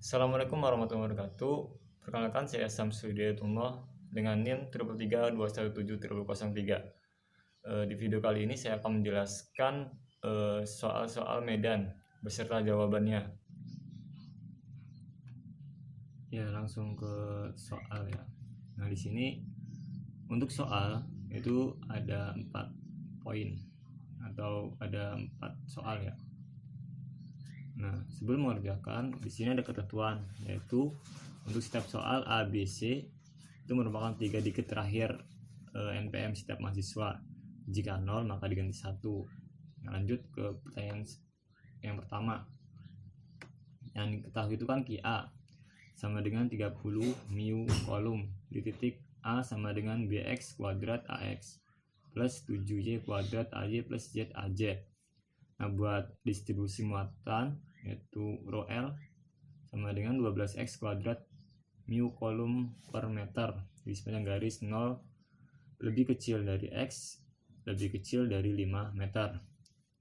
Assalamualaikum warahmatullahi wabarakatuh. Perkenalkan saya Samsudi Hidayatullah dengan NIM 333217003. Di video kali ini saya akan menjelaskan soal-soal Medan beserta jawabannya. Ya, langsung ke soal ya. Nah, di sini untuk soal itu ada 4 poin atau ada 4 soal ya. Nah, sebelum mengerjakan, di sini ada ketentuan, yaitu untuk setiap soal A, B, C itu merupakan 3 dikit terakhir NPM setiap mahasiswa. Jika 0 maka diganti 1. Nah, lanjut ke pertanyaan yang pertama. Yang diketahui itu kan Ki A sama dengan 30 mu kolom di titik A sama dengan bx kuadrat ax plus 7y kuadrat ay plus z az. Nah, buat distribusi muatan yaitu rho L sama dengan 12x kuadrat mu kolom per meter di sepanjang garis 0 lebih kecil dari x lebih kecil dari 5 meter.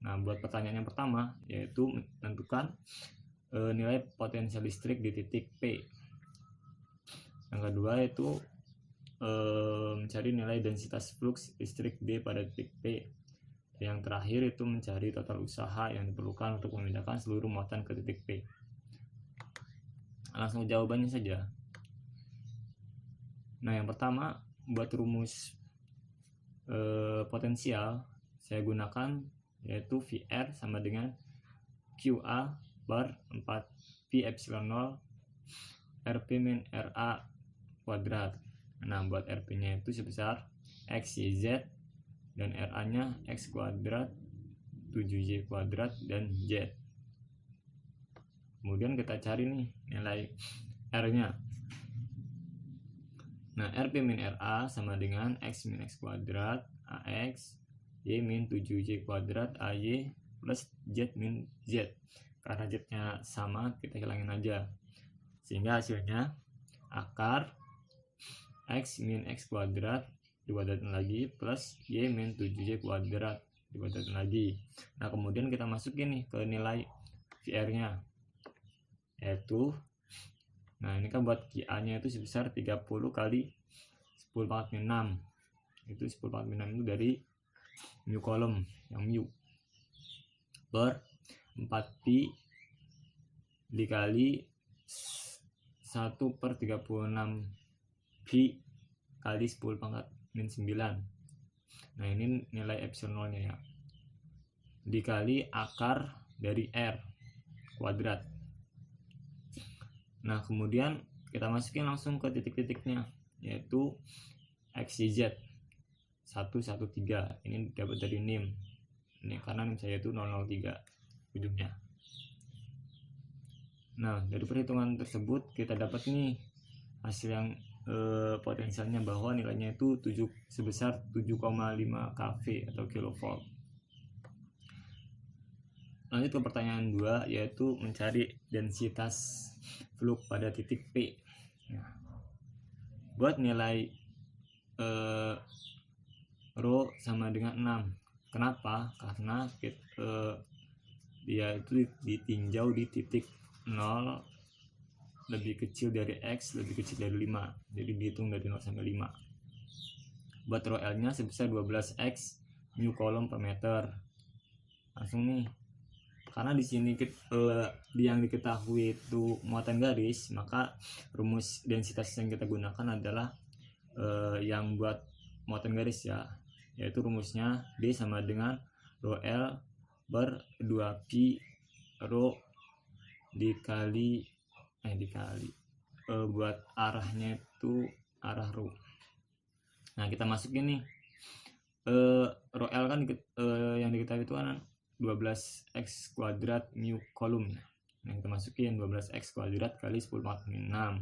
Nah, buat pertanyaan yang pertama yaitu menentukan nilai potensial listrik di titik P. Yang kedua yaitu mencari nilai densitas flux listrik D pada titik P. Yang terakhir itu mencari total usaha yang diperlukan untuk memindahkan seluruh muatan ke titik P. Langsung jawabannya saja. Nah, yang pertama buat rumus potensial saya gunakan yaitu VR sama dengan QA bar 4 Pi epsilon 0 RP min RA kuadrat. Nah, buat RP nya itu sebesar X, Y, Z dan RA nya X kuadrat 7Y kuadrat dan Z. Kemudian kita cari nih nilai R nya. Nah, RP min RA sama dengan X min X kuadrat AX Y min 7Y kuadrat AY plus Z min Z. Karena Z nya sama kita hilangin aja, sehingga hasilnya akar X min X kuadrat dikuadratin lagi plus Y min 7Y kuadrat dikuadratin lagi. Nah, kemudian kita masukin nih ke nilai VR nya yaitu, nah ini kan buat QA nya itu sebesar 30 kali 10 pangkat min 6, itu 10 pangkat min 6 itu dari mu kolom yang mu per 4 pi dikali 1/36 pi kali 10 pangkat min 9. Nah, ini nilai epsilon nya ya, dikali akar dari R kuadrat. Nah, kemudian kita masukin langsung ke titik-titiknya yaitu X, Y, Z 113. Ini dapat dari NIM. Ini karena NIM saya itu 003 ujungnya. Nah, dari perhitungan tersebut kita dapat nih hasil yang potensialnya bahwa nilainya itu sebesar 7,5 kV atau kilovolt. Lanjut ke pertanyaan 2 yaitu mencari densitas flux pada titik P. Nah, buat nilai rho sama dengan 6. Kenapa? Karena dia itu ditinjau di titik 0 lebih kecil dari X lebih kecil dari 5, jadi dihitung dari 0 sampai 5. Buat rho L nya sebesar 12x mu kolom per meter. Langsung nih, karena di sini yang diketahui itu muatan garis, maka rumus densitas yang kita gunakan adalah yang buat muatan garis ya, yaitu rumusnya D sama dengan rho L per 2 pi rho dikali buat arahnya itu arah rho. Nah, kita masukin nih rho L kan yang diketahui itu kan 12x kuadrat mu kolom. Nah, kita masukin 12x kuadrat kali 10 pangkat min 6. Nah,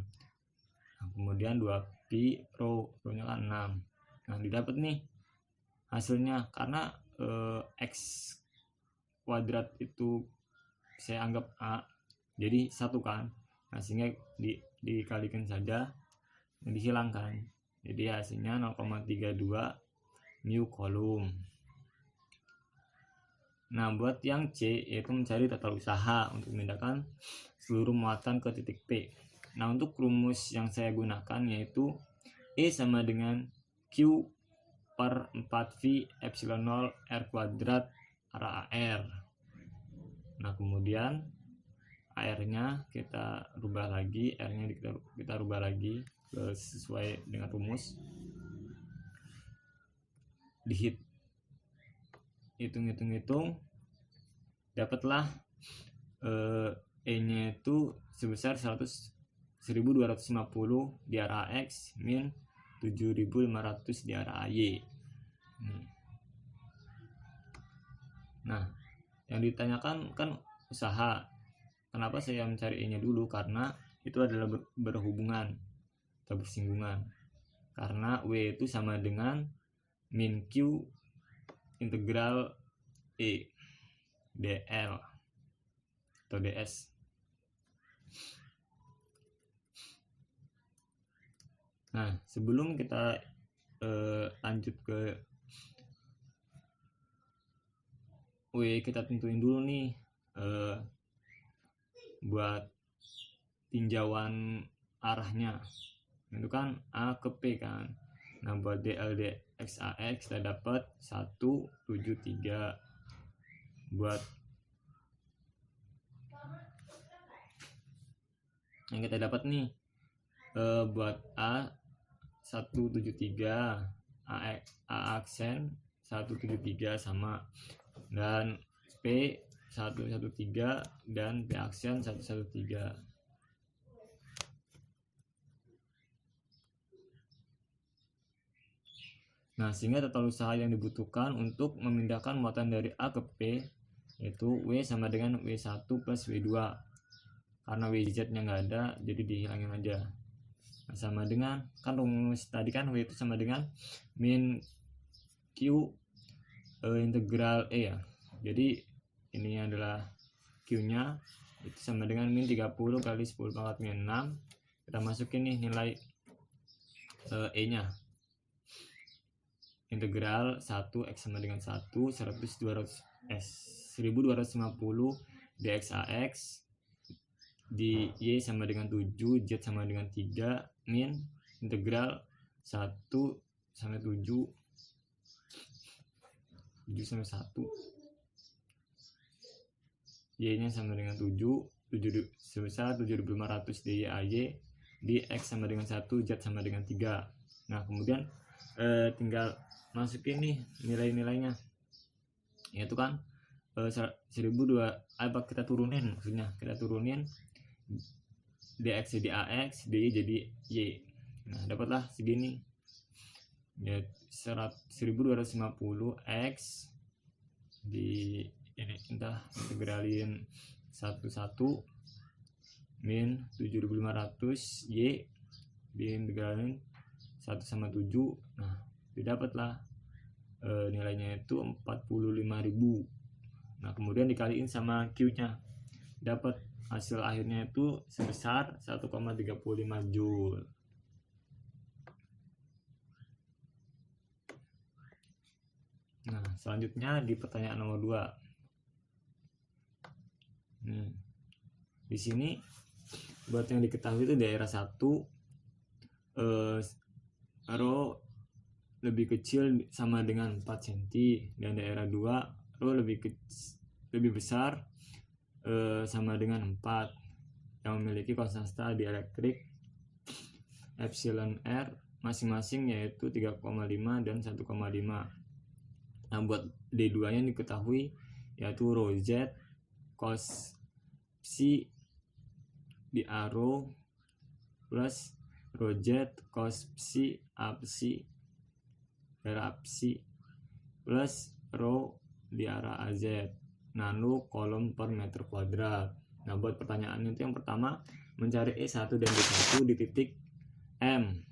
kemudian 2 pi rho nya kan 6. Nah, didapat nih hasilnya karena x kuadrat itu saya anggap A, jadi 1 kan. Nah, sehingga dikalikan saja dan dihilangkan, jadi hasilnya 0,32 mu kolom. Nah, buat yang C yaitu mencari total usaha untuk memindahkan seluruh muatan ke titik P. Nah, untuk rumus yang saya gunakan yaitu E sama dengan Q per 4V epsilon 0 R kuadrat arah AR. Nah, kemudian AR-nya kita rubah lagi, R-nya kita rubah lagi sesuai dengan rumus. Hitung, dapatlah E-nya itu sebesar 1250 di arah X min 7500 di arah Y. Nah, yang ditanyakan kan usaha. Kenapa saya mencari E-nya dulu? Karena itu adalah berhubungan atau bersinggungan. Karena W itu sama dengan min Q integral E dl atau ds. Nah, sebelum kita lanjut ke W, kita tentuin dulu nih buat tinjauan arahnya. Itu kan A ke P kan. Nah, buat dl dx ax kita dapat 173. Buat yang kita dapat nih buat A 173, A aksen 173 sama, dan P 113 dan P aksen 113. Nah, sehingga total usaha yang dibutuhkan untuk memindahkan muatan dari A ke P yaitu W sama dengan W1 plus W2. Karena WZ-nya nggak ada, jadi dihilangin aja. Nah, sama dengan, kan rumus tadi kan W itu sama dengan min Q integral E ya. Jadi ini adalah Q-nya, itu sama dengan min 30 kali 10 pangkat min 6. Kita masukin nih nilai E-nya. Integral 1 X sama dengan 1, 1250 dx AX di Y sama dengan 7, Z sama dengan 3, min integral 1 sampai 7 sampai 1, Y nya sama dengan 7 sebesar 7500 DY di X sama dengan 1, Z sama dengan 3. Nah, kemudian tinggal masukin nih nilai-nilainya, yaitu kan 1002 kita turunin, maksudnya kita turunin dx jadi ax, dy jadi y. Nah, dapatlah segini ya, 1250 x di ini entah integralin 1 min 7500 y di integralin 1 sama 7. Nah, didapatlah nilainya itu 45.000. Nah, kemudian dikaliin sama Q-nya, dapat hasil akhirnya itu sebesar 1,35 Joule. Nah, selanjutnya di pertanyaan nomor 2. Di sini buat yang diketahui itu daerah 1 rho lebih kecil sama dengan 4 cm, dan daerah 2 rho lebih besar sama dengan 4, yang memiliki konstanta dielektrik epsilon R masing-masing yaitu 3,5 dan 1,5. Nah, buat D2 nya diketahui yaitu rho Z cos psi di A rho plus rho Z cos psi A psi darah psi plus rho di arah AZ nano kolom per meter kuadrat. Nah, buat pertanyaan itu yang pertama, mencari E1 dan D1 di titik M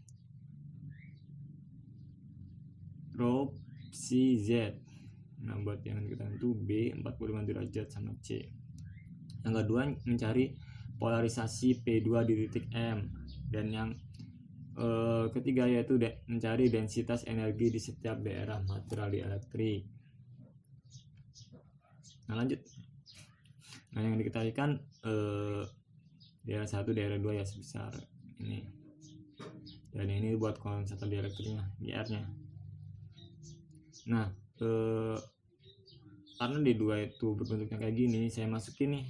rho psi Z. Nah, buat yang kita itu B 45 derajat sama C. Yang kedua, mencari polarisasi P2 di titik M, dan yang ketiga yaitu mencari densitas energi di setiap daerah material dielektrik. Nah lanjut. Nah yang diketahui kan daerah 1 daerah 2 ya sebesar ini, dan ini buat kolom satu dielektriknya GR-nya. Nah karena D2 itu berbentuknya kayak gini, saya masukin nih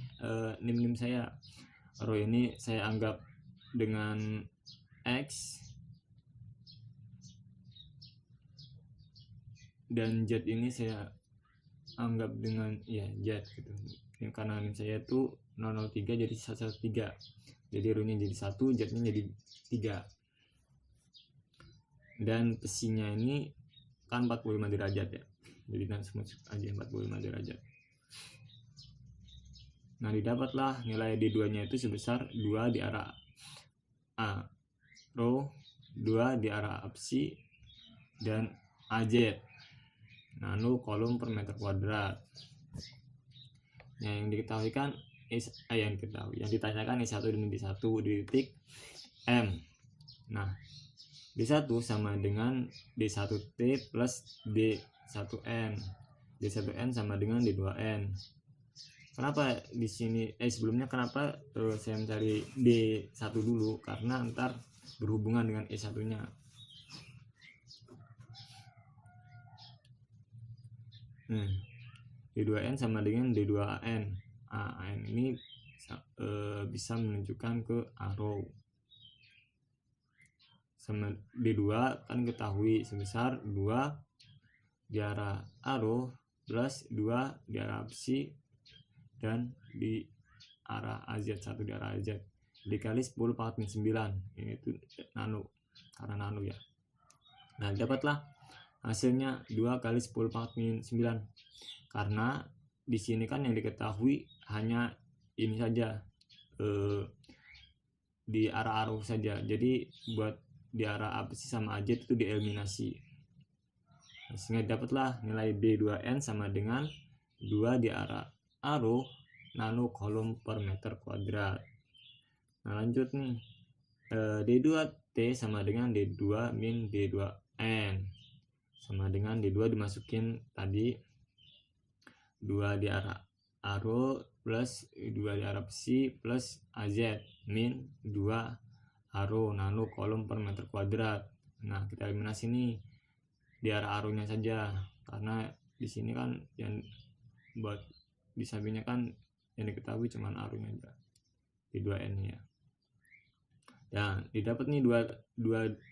nim saya. Row ini saya anggap dengan X, dan Z ini saya anggap dengan ya Z gitu. Karena nim saya itu 003 jadi 113, jadi rownya jadi 1, Z-nya jadi 3, dan besinya ini kan 45 derajat ya, jadi langsung masuk aja 45 derajat. Nah didapatlah nilai D2 nya itu sebesar 2 di arah A row, 2 di arah absi, dan AZ nano kolom per meter kuadrat. Yang diketahui kan yang ditanyakan I1 dan D1 di titik M. Nah D1 sama dengan D1T plus D1N. D1N sama dengan D2N. Kenapa di sini sebelumnya kenapa saya mencari D1 dulu, karena ntar berhubungan dengan E1 nya. D2N sama dengan D2AN. AN ini bisa menunjukkan ke arrow. Sama D2 kan ketahui sebesar 2 di arah arrow plus 2 di arah absi dan di arah AZ, 1 di arah AZ dikali 10 pangkat 9, ini itu nano, karena nano ya. Nah dapatlah hasilnya 2 kali 10 pangkat 9, karena di sini kan yang diketahui hanya ini saja, di arah arrow saja, jadi buat di arah absi sama AZ itu dieliminasi, sehingga dapatlah nilai D2N sama dengan 2 di arah arrow nano kolom per meter kuadrat. Nah lanjut nih, D2T sama dengan D2 min D2N sama dengan D2 dimasukin tadi 2 di arah arrow plus 2 di arah besi plus AZ min 2 arrow nano kolom per meter kuadrat. Nah kita eliminasi nih di arah arrownya saja, karena di sini kan yang buat di sampingnya kan yang diketahui cuman arrownya aja, D2N ya. Nah didapat nih 2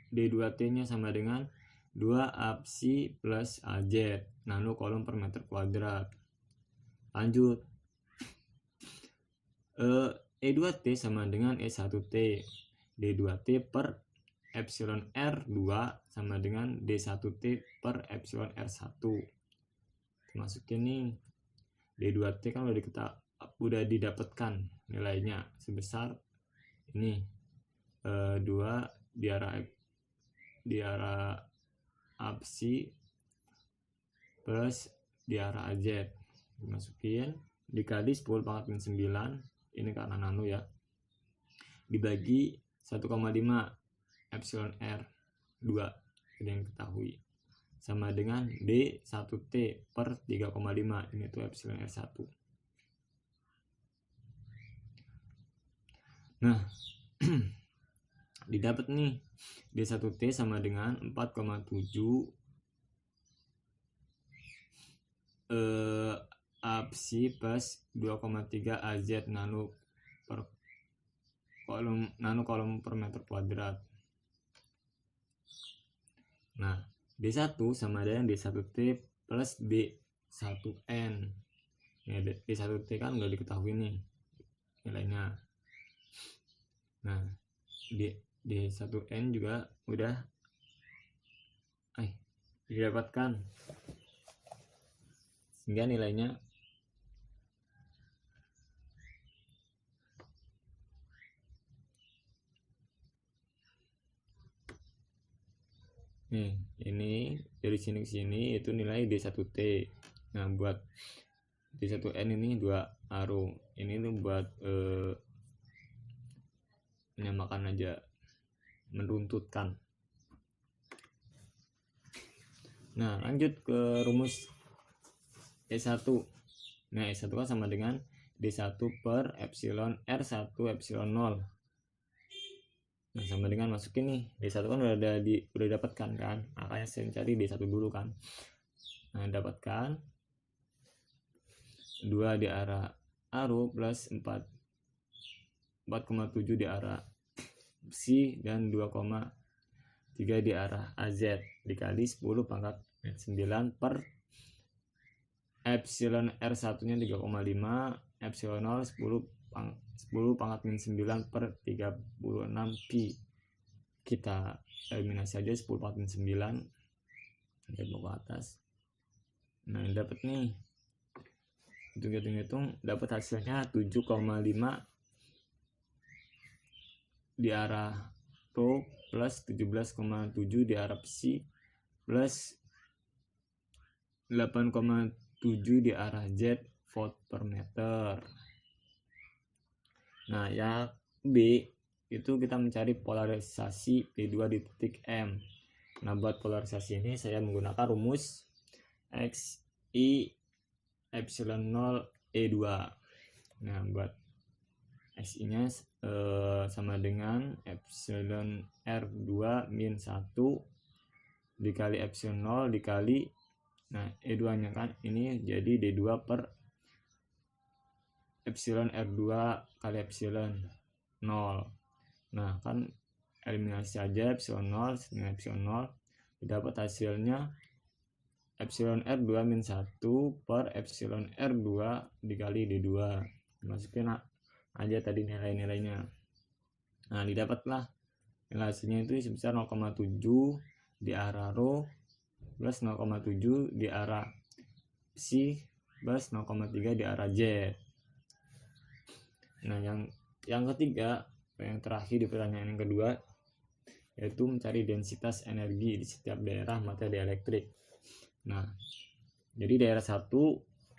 D2T nya sama dengan 2 absi plus AZ nano kolom per meter kuadrat. Lanjut, E2T sama dengan E1T, D2T per epsilon R2 sama dengan D1T per epsilon R1. Masukin nih D2T kan udah didapatkan nilainya sebesar ini 2 di arah absi plus di arah AZ, dimasukin dikali 10 pangkat 9, ini karena nano ya, dibagi 1,5 epsilon R2 yang diketahui sama dengan D1T per 3,5, ini tuh epsilon R1. Nah didapat nih D1T sama dengan 4,7 absi plus 2,3 AZ nano kolom per meter kuadrat. Nah D1 sama dengan D1T plus D1N. Ya, D1T kan udah diketahui nih nilainya. Nah D1N juga udah didapatkan, sehingga nilainya nih, ini dari sini ke sini itu nilai D1T. Nah buat D1N ini 2 arrow, ini tuh buat menyamakan aja, meruntutkan. Nah lanjut ke rumus E1. Nah, E1 kan sama dengan D1 per epsilon R1 epsilon 0. Nah, sama dengan masukin nih, D1 kan udah dapatkan kan, makanya saya cari D1 dulu kan. Nah, dapatkan 2 di arah arrow plus 4,7 di arah C dan 2,3 di arah AZ dikali 10 pangkat 9 per epsilon R1 nya 3,5, epsilon 0 10 pangkat min 9 per 36 pi. Kita eliminasi aja 10 pangkat min 9 lihat ke atas. Nah, dapat nih, hitung dapat hasilnya 7,5 di arah rho plus 17,7 di arah psi plus 8,7 di arah Z volt per meter. Nah, yang B itu kita mencari polarisasi P2 di titik M. Nah, buat polarisasi ini saya menggunakan rumus XI epsilon 0 E2. Nah, buat XI nya sama dengan epsilon R2 min 1 dikali epsilon 0 dikali, nah E2 nya kan ini jadi D2 per epsilon R2 kali epsilon 0. Nah, kan eliminasi aja epsilon 0 dengan epsilon 0, dapat hasilnya epsilon R2 min 1 per epsilon R2 dikali D2. Masukin aja tadi nilai-nilainya. Nah, didapatlah nilai hasilnya itu sebesar 0,7 di arah rho plus 0,7 di arah psi plus 0,3 di arah Z. Nah, yang ketiga, yang terakhir di pertanyaan yang kedua, yaitu mencari densitas energi di setiap daerah mata dielektrik. Nah, jadi daerah 1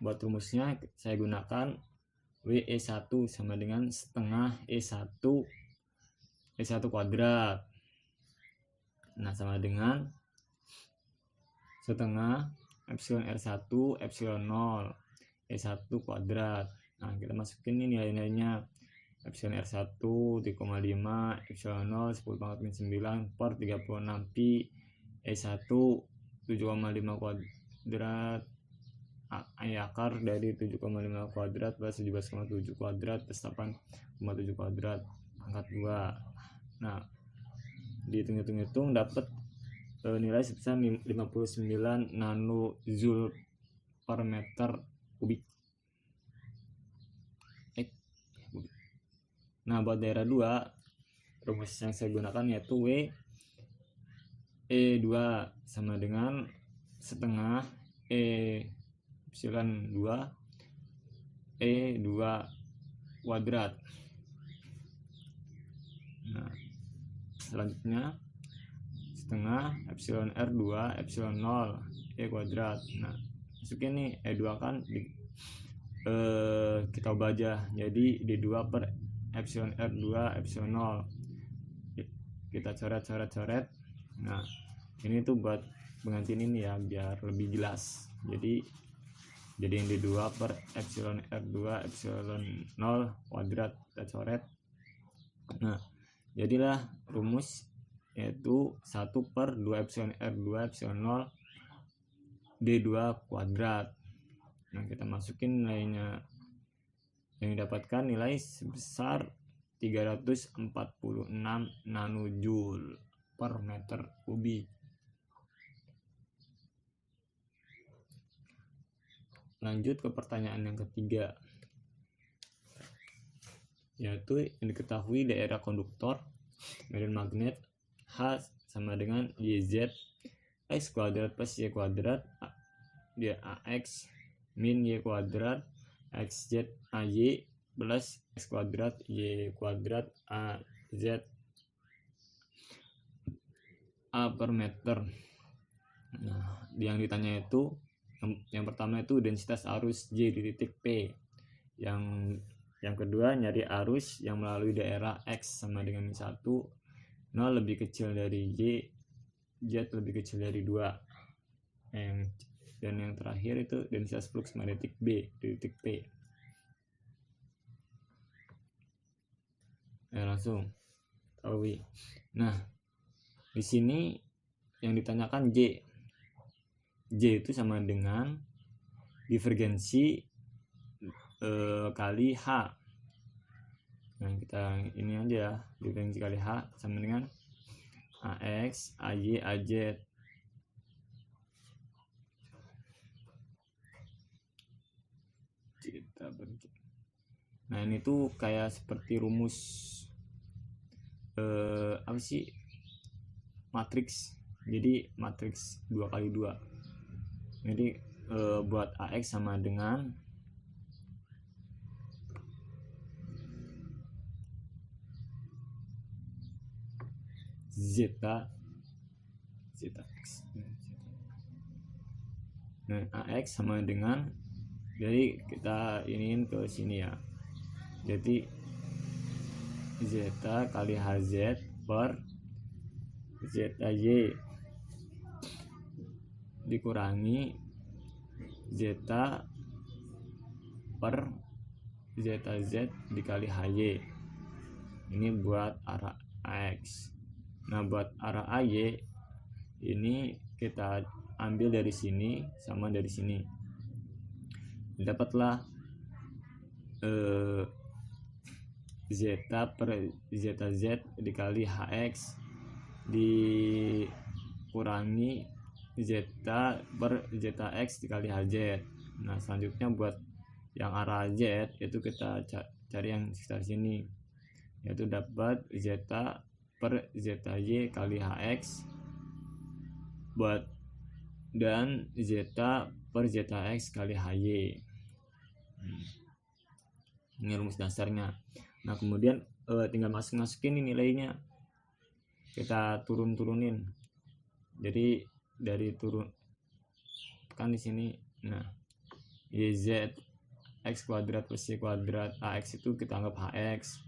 buat rumusnya saya gunakan WE1 sama dengan setengah E1 kuadrat. Nah, sama dengan setengah epsilon R1 epsilon 0 E1 kuadrat. Nah, kita masukin ini nilai-nilainya. Epsilon R1 3,5, epsilon 0 10 pangkat min 9 per 36 pi, E1 7,5 kuadrat, akar dari 7,5 kuadrat plus 17,7 kuadrat plus 8,7 kuadrat pangkat 2. Nah, dihitung-hitung dapat nilai sebesar 59 nanojoule per meter kubik. Nah, buat daerah 2, rumus yang saya gunakan yaitu E2 sama dengan setengah epsilon 2 E2 kuadrat. Nah, selanjutnya setengah epsilon R2 epsilon 0 E kuadrat. Nah, masukin nih E2 kan kita ubah aja jadi D2 per epsilon R2 epsilon 0. Kita coret. Nah, ini tuh buat penggantiin ini ya biar lebih jelas. Jadi yang D2 per epsilon R2 epsilon 0 kuadrat kita coret. Nah, jadilah rumus yaitu 1 per 2 epsilon R2 epsilon 0 D2 kuadrat. Nah, kita masukin nilainya, yang didapatkan nilai sebesar 346 nanojoule per meter kubik. Lanjut ke pertanyaan yang ketiga, yaitu yang diketahui daerah konduktor medan magnet H sama dengan YZ X kuadrat plus Y kuadrat dia AX min Y kuadrat XZ AY plus X kuadrat Y kuadrat AZ A per meter. Nah, yang ditanya itu yang pertama itu densitas arus J di titik P. Yang kedua nyari arus yang melalui daerah X sama dengan 1, 0 lebih kecil dari Y, Z lebih kecil dari 2. dan yang terakhir itu densitas flux magnetik B di titik P. Langsung tahu. Nah, di sini yang ditanyakan J itu sama dengan divergensi kali H. Nah, kita ini aja, divergensi kali H sama dengan AX, AY, AZ. Nah, ini tuh kayak seperti rumus apa sih? Matriks. Jadi matriks 2x2. Jadi buat AX sama dengan zeta X. Nah, AX sama dengan, jadi kita iniin ke sini ya. Jadi zeta kali HZ per ZAY dikurangi zeta per ZZ dikali HY. Ini buat arah AX. Nah, buat arah AY ini kita ambil dari sini sama dari sini. Dapatlah zeta per ZZ dikali HX dikurangi zeta per ZX dikali HZ. Nah, selanjutnya buat yang arah Z itu kita cari yang sekitar sini, yaitu dapat zeta per ZY kali HX buat dan zeta per ZX kali HY. Ini rumus dasarnya. Nah, kemudian tinggal masukin nilainya, kita turunin. Jadi dari turun kan di sini. Nah, YZ X kuadrat plus Y kuadrat AX itu kita anggap HX,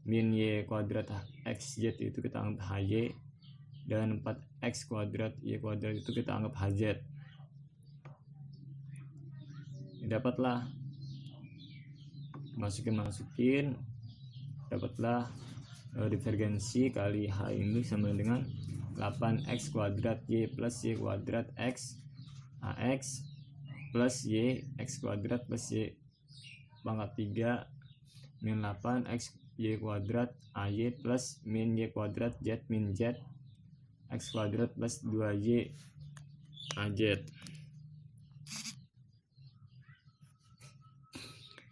min Y kuadrat XZ itu kita anggap HY, dan 4X kuadrat Y kuadrat itu kita anggap HZ. Dapatlah masukin dapatlah divergensi kali H ini sama dengan 8X kuadrat Y plus Y kuadrat X AX plus Y X kuadrat plus Y pangkat 3 min 8X Y kuadrat AY plus min Y kuadrat Z min Z X kuadrat plus 2Y AZ.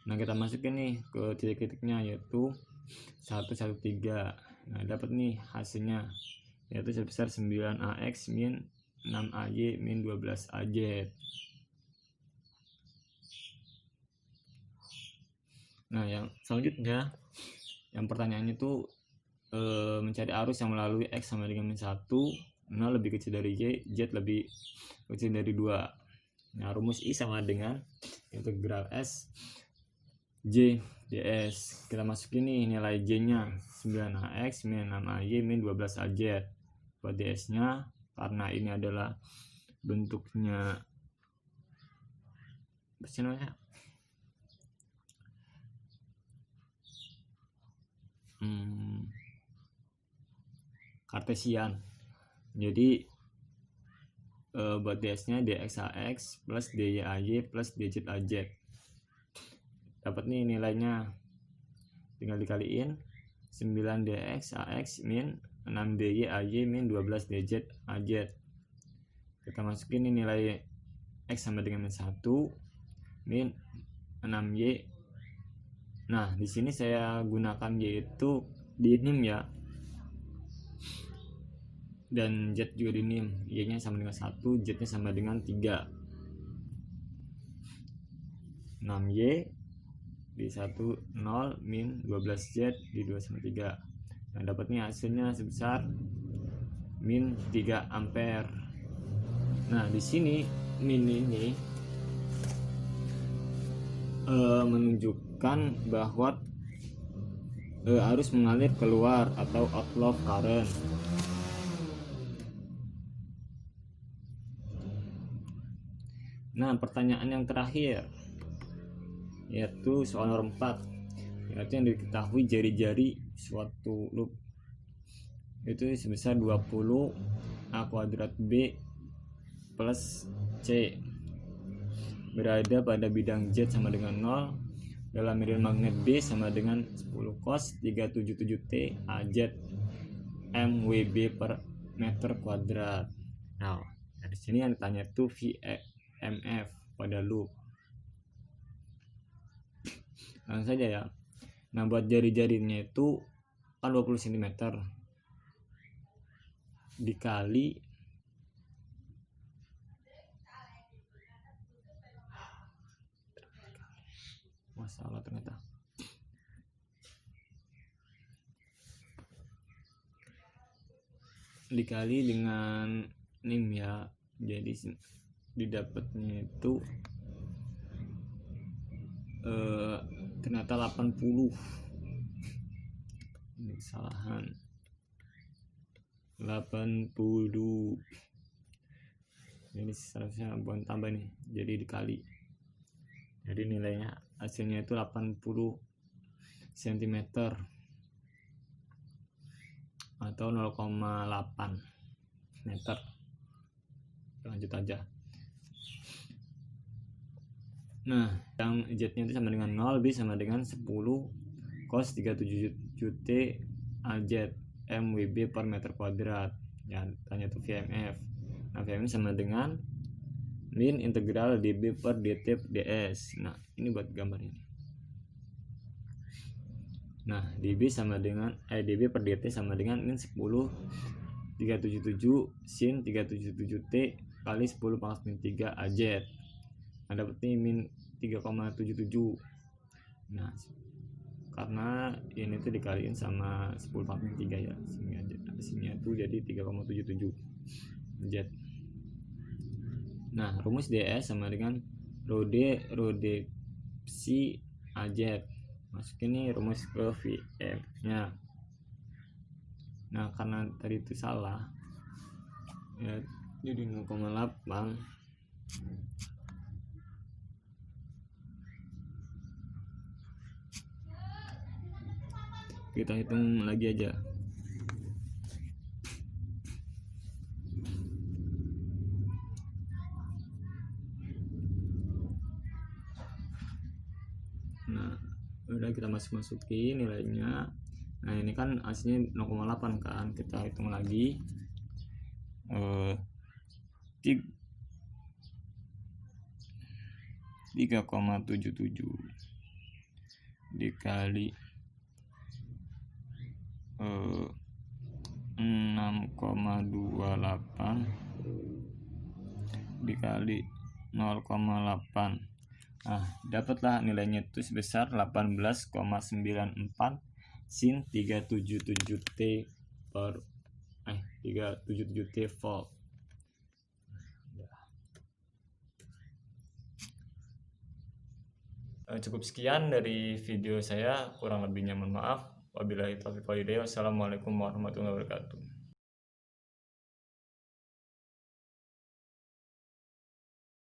Nah, kita masukin nih ke titik-titiknya, yaitu 113. Nah, dapat nih hasilnya, yaitu sebesar 9AX min 6AY min 12AZ. Nah, yang selanjutnya, yang pertanyaannya itu mencari arus yang melalui X sama dengan min 1, 0 lebih kecil dari Y, Z lebih kecil dari 2. Nah, rumus I sama dengan integral S J ds. Kita masukin nih nilai J nya 9AX min 6AY min 12AZ. Buat ds nya, karena ini adalah bentuknya kartesian, jadi buat ds nya dxax plus dyay plus dzaz. Dapat nih nilainya, tinggal dikaliin 9dx ax min 6dy ay min 12dz az. Kita masukin nih nilai x sama dengan min 1 min 6y. Nah, di sini saya gunakan y itu di nim ya, dan z juga di nim. Y nya sama dengan 1, z nya sama dengan 3. 6y di 1 0 min 12z di 2 sama 3. Nah, dapatnya hasilnya sebesar min 3 ampere. Nah, di sini min ini menunjukkan bahwa arus mengalir keluar atau outflow current. Nah, pertanyaan yang terakhir yaitu soal nomor 4, yaitu yang diketahui jari-jari suatu loop itu sebesar 20 A kuadrat B plus C berada pada bidang Z sama dengan 0 dalam medan magnet B sama dengan 10 cos 377T AZ MWB per meter kuadrat. Nah, dari sini yang ditanya itu VMF pada loop. Langsung saja ya. Nah, buat jari-jarinya itu kan 20 cm dikali masalah ternyata dikali dengan nim ya, jadi didapatnya itu ternyata 80. Ini kesalahan 80, jadi seharusnya bukan tambah nih, jadi dikali, jadi nilainya hasilnya itu 80 cm atau 0,8 meter. Lanjut aja. Nah, yang Z nya itu sama dengan 0, B sama dengan 10 cos 377T AZ MWB per meter kuadrat. Ya, tanya tuh VMF. Nah, VMF sama dengan min integral dB per dt ds. Nah, ini buat gambar ini. Nah, dB sama dengan dB per dt sama dengan min 10 377 sin 377T kali 10 pangkat min 3 AZ. Nah, dapetnya min 3,77. Nah, karena ini tuh dikaliin sama 10 pangkat 3 ya, sini itu jadi 3,77 Z. Nah, rumus ds sama dengan rho d psi AZ. Masukin nih rumus ke Vm nya. Nah, karena tadi itu salah ya, jadi 0,8. Kita hitung lagi aja. Nah, udah kita masukin nilainya. Nah, ini kan hasilnya 0,8 kan, kita hitung lagi 3,77 dikali 6,28 dikali 0,8. Nah, dapatlah nilainya itu sebesar 18,94 sin 377T per 377T volt. Cukup sekian dari video saya, kurang lebihnya mohon maaf. Wabillahi taufiq wal hidayah. Wassalamualaikum warahmatullahi wabarakatuh.